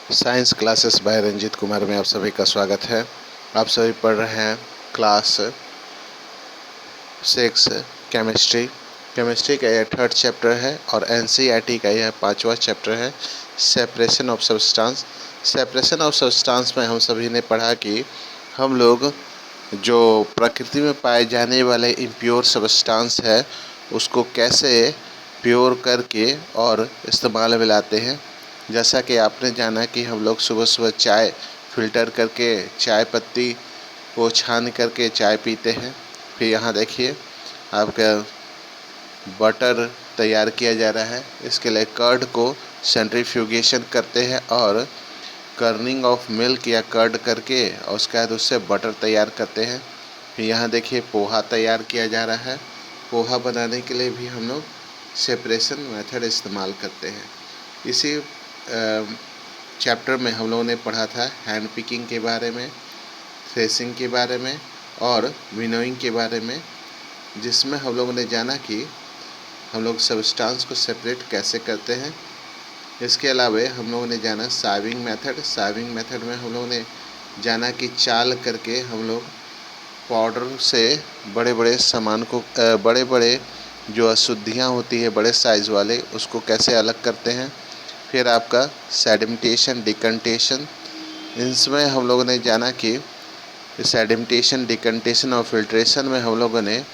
Science classes by Ranjeet Kumar में आप सभी का स्वागत है। आप सभी पढ़ रहे हैं क्लास 6 केमिस्ट्री का यह 3rd चैप्टर है और एनसीईआरटी का यह 5वां चैप्टर है, separation of substance. Separation of substance में हम सभी ने पढ़ा कि हम लोग जो प्रकृति में पाए जाने वाले इम्प्योर सब्सटेंस है उसको कैसे प्योर करके और इस्तेमाल में लाते हैं। जैसा कि आपने जाना कि हम लोग सुबह सुबह चाय फ़िल्टर करके चाय पत्ती को छान करके चाय पीते हैं। फिर यहाँ देखिए आपका बटर तैयार किया जा रहा है। इसके लिए कर्ड को सेंट्रीफ्यूगेशन करते हैं और कर्निंग ऑफ मिल्क या कर्ड करके और उसके बाद उससे बटर तैयार करते हैं। फिर यहाँ देखिए पोहा तैयार किया जा रहा है। पोहा बनाने के लिए भी हम लोग सेपरेशन मेथड इस्तेमाल करते हैं। इसी चैप्टर में हम लोगों ने पढ़ा था हैंड पिकिंग के बारे में, थ्रेसिंग के बारे में और विनोइंग के बारे में, जिसमें हम लोगों ने जाना कि हम लोग सब्सटेंस को सेपरेट कैसे करते हैं। इसके अलावा हम लोगों ने जाना साइविंग मेथड में हम लोगों ने जाना कि चाल करके हम लोग पाउडर से बड़े बड़े सामान को बड़े बड़े जो अशुद्धियाँ होती है बड़े साइज़ वाले उसको कैसे अलग करते हैं। फिर आपका सेडिमेंटेशन डिकंटेशन, इसमें हम लोगों ने जाना कि सेडिमेंटेशन डिकंटेशन और फिल्ट्रेशन में हम लोगों ने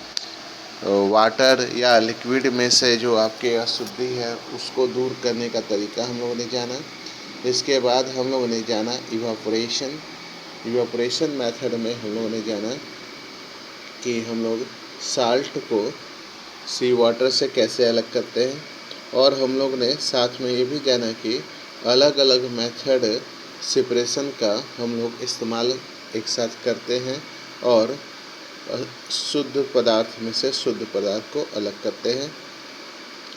वाटर या लिक्विड में से जो आपके अशुद्धि है उसको दूर करने का तरीका हम लोगों ने जाना। इसके बाद हम लोगों ने जाना इवापोरेशन मेथड में हम लोगों ने जाना कि हम लोग साल्ट को सी वाटर से कैसे अलग करते हैं। और हम लोग ने साथ में ये भी जाना कि अलग अलग मेथड सेपरेशन का हम लोग इस्तेमाल एक साथ करते हैं और शुद्ध पदार्थ में से शुद्ध पदार्थ को अलग करते हैं।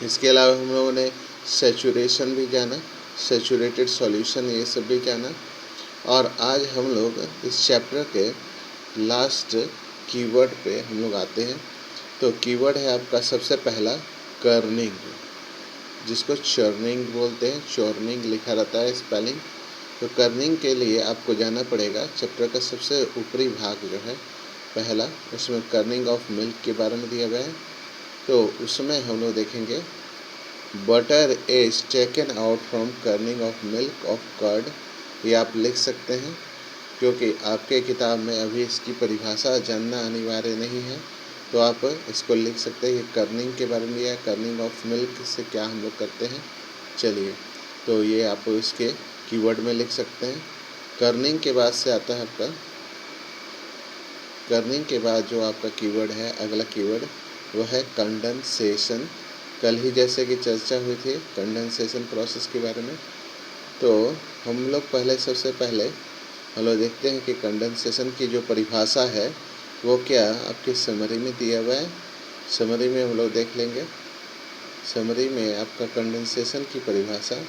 इसके अलावा हम लोगों ने सेचुरेशन भी जाना, सेचुरेटेड सॉल्यूशन ये सब भी जाना। और आज हम लोग इस चैप्टर के लास्ट कीवर्ड पे हम लोग आते हैं। तो कीवर्ड है आपका सबसे पहला कर्निंग, जिसको चर्निंग बोलते हैं, चर्निंग लिखा रहता है स्पेलिंग। तो कर्निंग के लिए आपको जाना पड़ेगा चैप्टर का सबसे ऊपरी भाग जो है पहला, उसमें कर्निंग ऑफ मिल्क के बारे में दिया गया है। तो उसमें हम लोग देखेंगे butter is taken out from churning of milk of curd. ये आप लिख सकते हैं क्योंकि आपके किताब में अभी इसकी परिभाषा जानना अनिवार्य नहीं है, तो आप इसको लिख सकते हैं। कर्निंग के बारे में या कर्निंग ऑफ मिल्क से क्या हम लोग करते हैं। चलिए, तो ये आप इसके कीवर्ड में लिख सकते हैं। कर्निंग के बाद से आता है आपका, कर्निंग के बाद जो आपका कीवर्ड है अगला कीवर्ड वो है कंडेंसेशन। कल ही जैसे कि चर्चा हुई थी कंडेंसेशन प्रोसेस के बारे में। तो हम लोग सबसे पहले हम लोग देखते हैं कि कंडेंसेशन की जो परिभाषा है वो क्या आपके समरी में दिया हुआ है। समरी में हम लोग देख लेंगे। समरी में आपका कंडेंसेशन की परिभाषा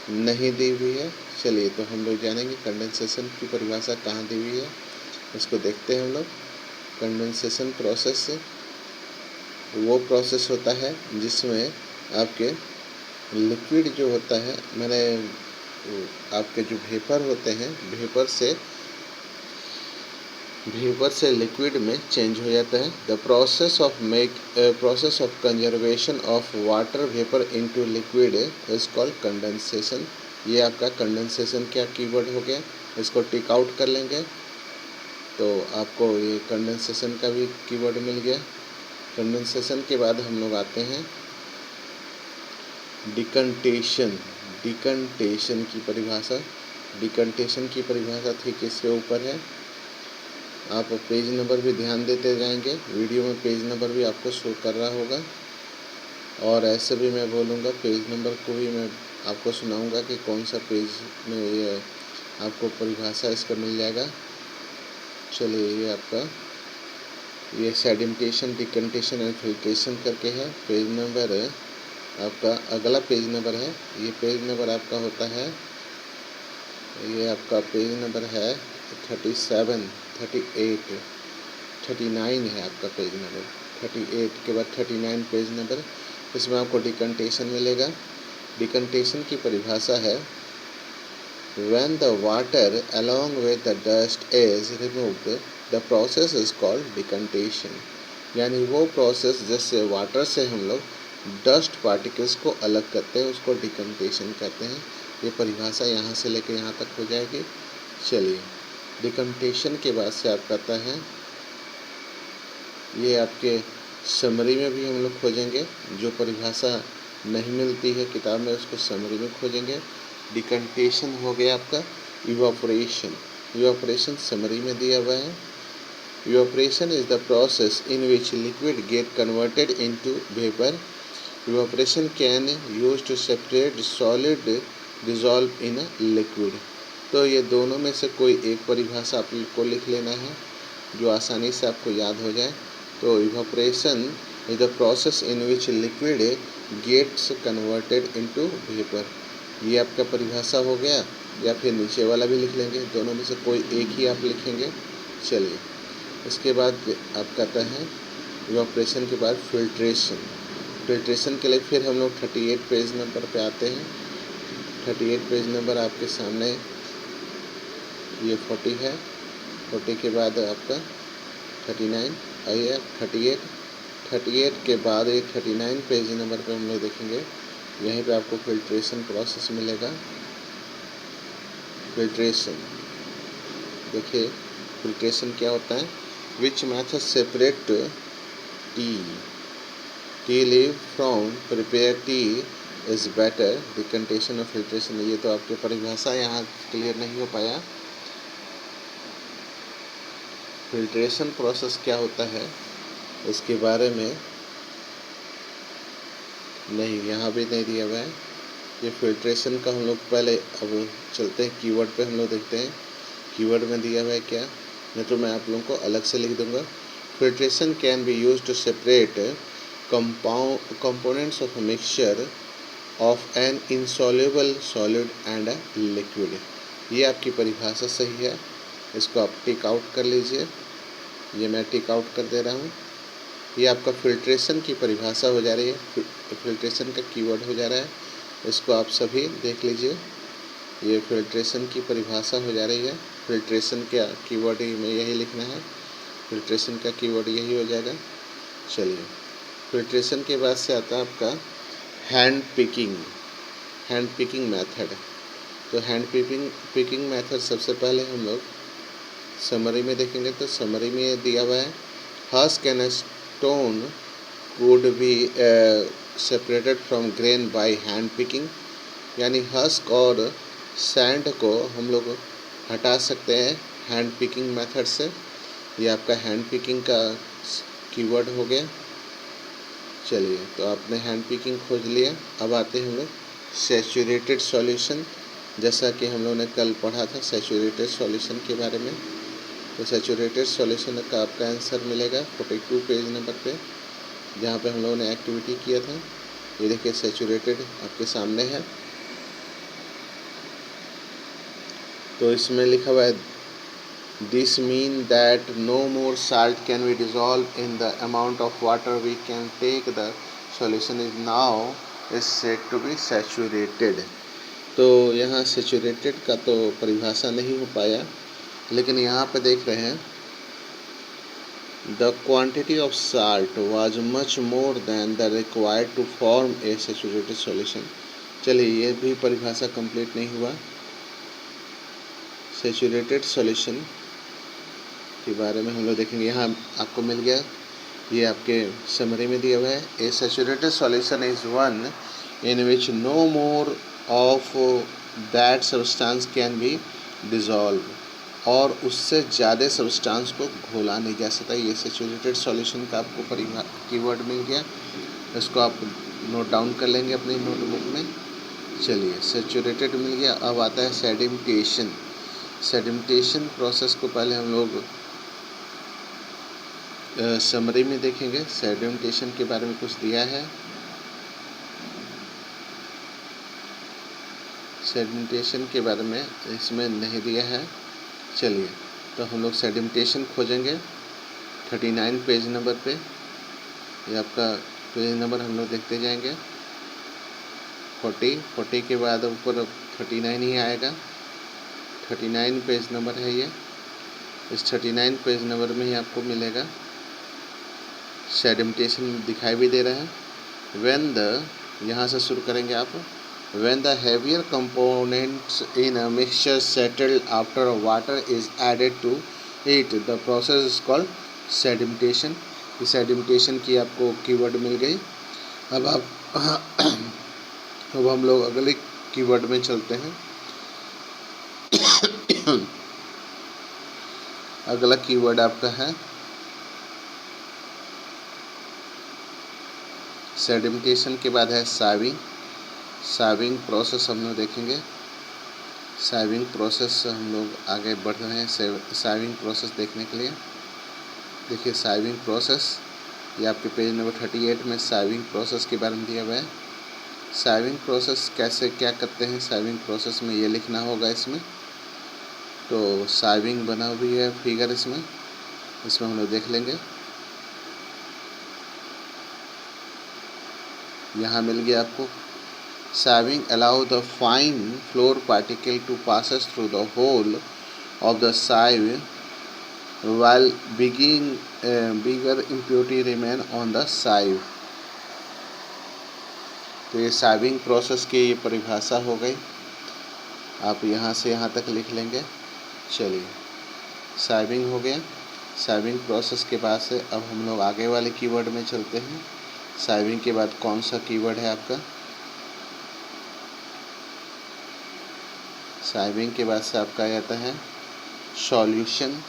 नहीं दी हुई है। चलिए, तो हम लोग जानेंगे कंडेंसेशन की परिभाषा कहाँ दी हुई है, उसको देखते हैं हम लोग। कंडेंसेशन प्रोसेस वो प्रोसेस होता है जिसमें आपके लिक्विड जो होता है, मैंने आपके जो वेपर होते हैं वेपर से लिक्विड में चेंज हो जाता है। The process of conservation of water vapour into liquid is called condensation. ये आपका कंडेंसेशन क्या कीवर्ड हो गया, इसको टिक आउट कर लेंगे तो आपको ये कंडेंसेशन का भी कीवर्ड मिल गया। कंडेंसेशन के बाद हम लोग आते हैं डिकंटेशन की परिभाषा। डिकंटेशन की परिभाषा ठीक इसके ऊपर है। आप पेज नंबर भी ध्यान देते जाएंगे, वीडियो में पेज नंबर भी आपको शो कर रहा होगा और ऐसे भी मैं बोलूँगा पेज नंबर को भी मैं आपको सुनाऊंगा कि कौन सा पेज में ये आपको परिभाषा इसका मिल जाएगा। चलिए, ये आपका ये सेडिमेंटेशन डिकंटेशन एंड फिल्ट्रेशन करके है। पेज नंबर आपका अगला पेज नंबर है, ये पेज नंबर आपका होता है, ये आपका पेज नंबर है 37, 38, 39 है आपका पेज नंबर। 38 के बाद 39 पेज नंबर, इसमें आपको डिकंटेशन मिलेगा। डिकंटेशन की परिभाषा है When the water along with the dust is removed, the process is called decantation. यानी वो प्रोसेस जिससे वाटर से हम लोग डस्ट पार्टिकल्स को अलग करते हैं उसको डिकम्पेशन कहते हैं। ये परिभाषा यहाँ से लेकर यहाँ तक हो जाएगी। चलिए, डिकम्पेशन के बाद से आप कहता है, ये आपके समरी में भी हम लोग खोजेंगे, जो परिभाषा नहीं मिलती है किताब में उसको समरी में खोजेंगे। डिकम्पेशन हो गया आपका इवापोरेशन। इवापोरेशन समरी में दिया हुआ है। Evaporation is the process in which liquid get converted into vapor. Evaporation can use to separate solid dissolve in a liquid. तो ये दोनों में से कोई एक परिभाषा आपको लिख लेना है जो आसानी से आपको याद हो जाए। तो evaporation is the process in which liquid gets converted into vapor. ये आपका परिभाषा हो गया, या फिर नीचे वाला भी लिख लेंगे, दोनों में से कोई एक ही आप लिखेंगे। चलिए, इसके बाद आप कहता है इवापोरेशन के बाद फिल्ट्रेशन। फिल्ट्रेशन के लिए फिर हम लोग 38 पेज नंबर पे आते हैं। 38 पेज नंबर आपके सामने, ये 40 है, 40 के बाद आपका 39, आइए 38 के बाद ये 39 पेज नंबर पे हम लोग देखेंगे। यहीं पे आपको फिल्ट्रेशन प्रोसेस मिलेगा। फिल्ट्रेशन देखिए, फिल्ट्रेशन क्या होता है। Which method separate tea leaf from prepared tea is better? Decantation और filtration, ये तो आपके परिभाषा यहाँ क्लियर नहीं हो पाया। फिल्ट्रेशन प्रोसेस क्या होता है इसके बारे में नहीं, यहाँ भी नहीं दिया हुआ है। ये फिल्ट्रेशन का हम लोग पहले अब चलते हैं कीवर्ड पे, हम लोग देखते हैं कीवर्ड में दिया हुआ है क्या, नहीं तो मैं आप लोगों को अलग से लिख दूंगा। Filtration can be use to separate components of mixture of an insoluble solid and a liquid. ये आपकी परिभाषा सही है, इसको आप टिक आउट कर लीजिए। ये मैं टिक आउट कर दे रहा हूँ। ये आपका फिल्ट्रेशन की परिभाषा हो जा रही है, फिल्ट्रेशन का कीवर्ड हो जा रहा है, इसको आप सभी देख लीजिए। ये फिल्ट्रेशन की परिभाषा हो जा रही है। फिल्ट्रेशन का कीवर्ड ही में यही लिखना है, फिल्ट्रेशन का कीवर्ड यही हो जाएगा। चलिए, फिल्ट्रेशन के बाद से आता है आपका हैंड पिकिंग मेथड। तो हैंड पिकिंग मेथड सबसे पहले हम लोग समरी में देखेंगे। तो समरी में दिया हुआ है, husk and stone would be separated from grain by hand picking. यानी हस्क और सैंड को हम लोग हटा सकते हैं हैंड पिकिंग मेथड से। ये आपका हैंड पिकिंग का कीवर्ड हो गया। चलिए, तो आपने हैंड पिकिंग खोज लिया। अब आते हैं हम लोग सैचुरेटेड सॉल्यूशन, जैसा कि हम लोगों ने कल पढ़ा था सैचुरेटेड सॉल्यूशन के बारे में। तो सैचुरेटेड सॉल्यूशन का आपका आंसर मिलेगा 42 पेज नंबर पे, जहाँ पे हम लोगों ने एक्टिविटी किया था। ये देखिए, सैचुरेटेड आपके सामने है। तो इसमें लिखा हुआ है, this mean that no more salt can be dissolve in the amount of water we can take, the solution is now is said to be saturated. तो यहाँ सैचुरेटेड का तो परिभाषा नहीं हो पाया, लेकिन यहाँ पे देख रहे हैं, the quantity of salt was much more than the required to form a saturated solution. चलिए, ये भी परिभाषा कंप्लीट नहीं हुआ। सैचुरेटेड सॉल्यूशन के बारे में हम लोग देखेंगे। यहाँ आपको मिल गया, ये आपके समरी में दिया हुआ है, a saturated solution is one in which no more of that substance can be dissolve, और उससे ज़्यादा सब्सटेंस को घोला नहीं जा सकता। ये सैचुरेटेड सॉल्यूशन का आपको कीवर्ड मिल गया, इसको आप नोट डाउन कर लेंगे अपनी नोटबुक में। चलिए, सैचुरेटेड मिल गया। अब आता है सेडिमेंटेशन। सेडिमेंटेशन प्रोसेस को पहले हम लोग समरी में देखेंगे। सेडिमेंटेशन के बारे में कुछ दिया है, सेडिमेंटेशन के बारे में इसमें नहीं दिया है। चलिए, तो हम लोग सेडिमेंटेशन खोजेंगे 39 पेज नंबर पे। ये आपका पेज नंबर हम लोग देखते जाएंगे। 40 के बाद ऊपर 39 ही आएगा। 39 पेज नंबर है ये। इस 39 पेज नंबर में ही आपको मिलेगा। सेडिमेंटेशन दिखाई भी दे रहा है। व्हेन द, यहाँ से शुरू करेंगे आप। When the heavier components in a mixture settled after water is added to it the process is called sedimentation. इस सेडिमेंटेशन की आपको कीवर्ड मिल गई। अब हम लोग अगले कीवर्ड में चलते हैं। अगला कीवर्ड आपका है सेडिमेंटेशन के बाद है साइविंग। साइविंग प्रोसेस हम लोग देखेंगे। साइविंग प्रोसेस हम लोग आगे बढ़ रहे हैं साइविंग प्रोसेस देखने के लिए। देखिए साइविंग प्रोसेस, ये आपके पेज नंबर 38 में साइविंग प्रोसेस के बारे में दिया हुआ है। साइविंग प्रोसेस कैसे क्या करते हैं, साइविंग प्रोसेस में ये लिखना होगा इसमें। तो साइविंग बना हुई है फिगर इसमें हम लोग देख लेंगे। यहाँ मिल गया आपको। Sieving allow the fine flour particle to passes through the hole of the sieve while bigger impurity remain on the sieve। तो ये साइविंग प्रोसेस की ये परिभाषा हो गई। आप यहाँ से यहाँ तक लिख लेंगे। चलिए साइविंग हो गया। साइविंग प्रोसेस के बाद से अब हम लोग आगे वाले कीवर्ड में चलते हैं। साइविंग के बाद कौन सा कीवर्ड है आपका? साइविंग के बाद से आपका आता है सॉल्यूशन।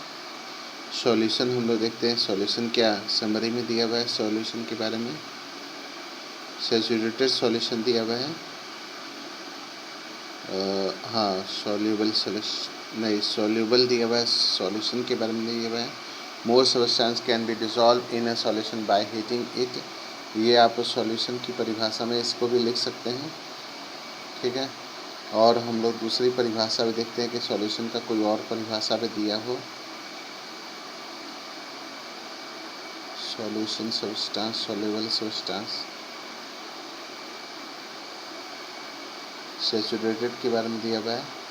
सॉल्यूशन हम लोग देखते हैं। सॉल्यूशन क्या समरी में दिया हुआ है, सॉल्यूशन के बारे में सैचुरेटेड सॉल्यूशन दिया हुआ है। हाँ सॉल्यूबल सॉल्यूशन नहीं, सॉल्यूबल दिया हुआ है। सॉल्यूशन के बारे में दिया हुआ है। More substance can B dissolve in a solution by heating it. ये आप सॉल्यूशन की परिभाषा में इसको भी लिख सकते हैं, ठीक है। और हम लोग दूसरी परिभाषा भी देखते हैं कि सॉल्यूशन का कोई और परिभाषा भी दिया हो। Solution substance, soluble substance, saturated के बारे में दिया हुआ है।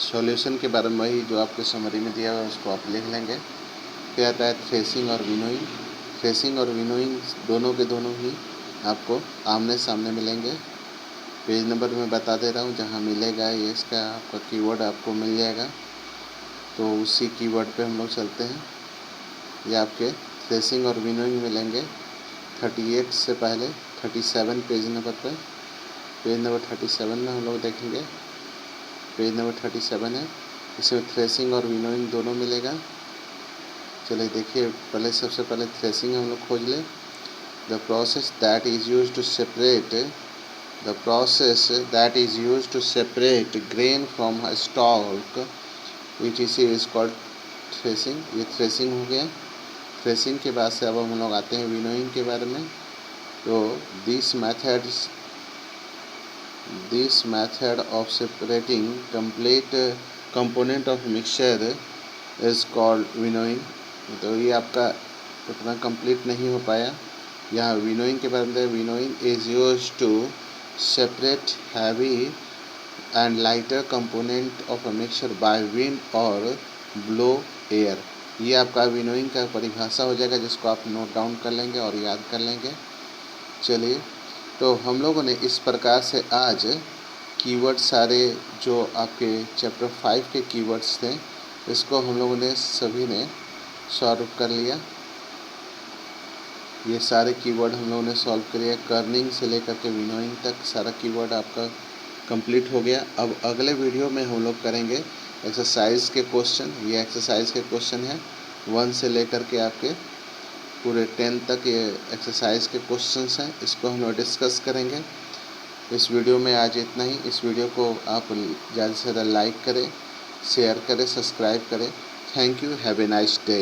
सॉल्यूशन के बारे में वही जो आपके समरी में दिया हुआ है उसको आप लिख लेंगे। फिर आता है थ्रेसिंग और विनोइंग। थ्रेसिंग और विनोइंग दोनों के दोनों ही आपको आमने सामने मिलेंगे। पेज नंबर में बता दे रहा हूँ, जहाँ मिलेगा ये इसका आपका कीवर्ड आपको मिल जाएगा। तो उसी कीवर्ड पे हम लोग चलते हैं। ये आपके थ्रेसिंग और विनोइंग मिलेंगे 38 से पहले 37 पेज नंबर पर। पेज नंबर 37 में हम लोग देखेंगे। पेज नंबर 37 है, इसमें थ्रेसिंग और विनोइंग दोनों मिलेगा। चलिए देखिए, पहले सबसे पहले थ्रेसिंग हम लोग खोज लें। The process that is use to separate grain from stock ETC is called threshing. ये थ्रेसिंग हो गया। थ्रेसिंग के बाद से अब हम लोग आते हैं विनोइंग के बारे में। तो this method of separating complete component of mixture is called winnowing। तो ये आपका उतना कंप्लीट नहीं हो पाया। यहाँ विनोइंग के बारे में, winnowing is use to separate heavy and lighter component of a mixture by wind और ब्लो एयर। ये आपका विनोइंग का परिभाषा हो जाएगा, जिसको आप नोट डाउन कर लेंगे और याद कर लेंगे। चलिए, तो हम लोगों ने इस प्रकार से आज कीवर्ड सारे जो आपके चैप्टर 5 के कीवर्ड्स थे, इसको हम लोगों ने सभी ने सॉल्व कर लिया। ये सारे कीवर्ड हम लोगों ने सॉल्व कर लिया। कर्निंग से लेकर के विनोइंग तक सारा कीवर्ड आपका कंप्लीट हो गया। अब अगले वीडियो में हम लोग करेंगे एक्सरसाइज के क्वेश्चन। ये एक्सरसाइज के क्वेश्चन है 1 से लेकर के आपके पूरे 10 तक ये एक्सरसाइज के क्वेश्चंस हैं। इसको हम लोग डिस्कस करेंगे। इस वीडियो में आज इतना ही। इस वीडियो को आप ज़्यादा से ज़्यादा लाइक करें, शेयर करें, सब्सक्राइब करें। Thank you. Have a nice day.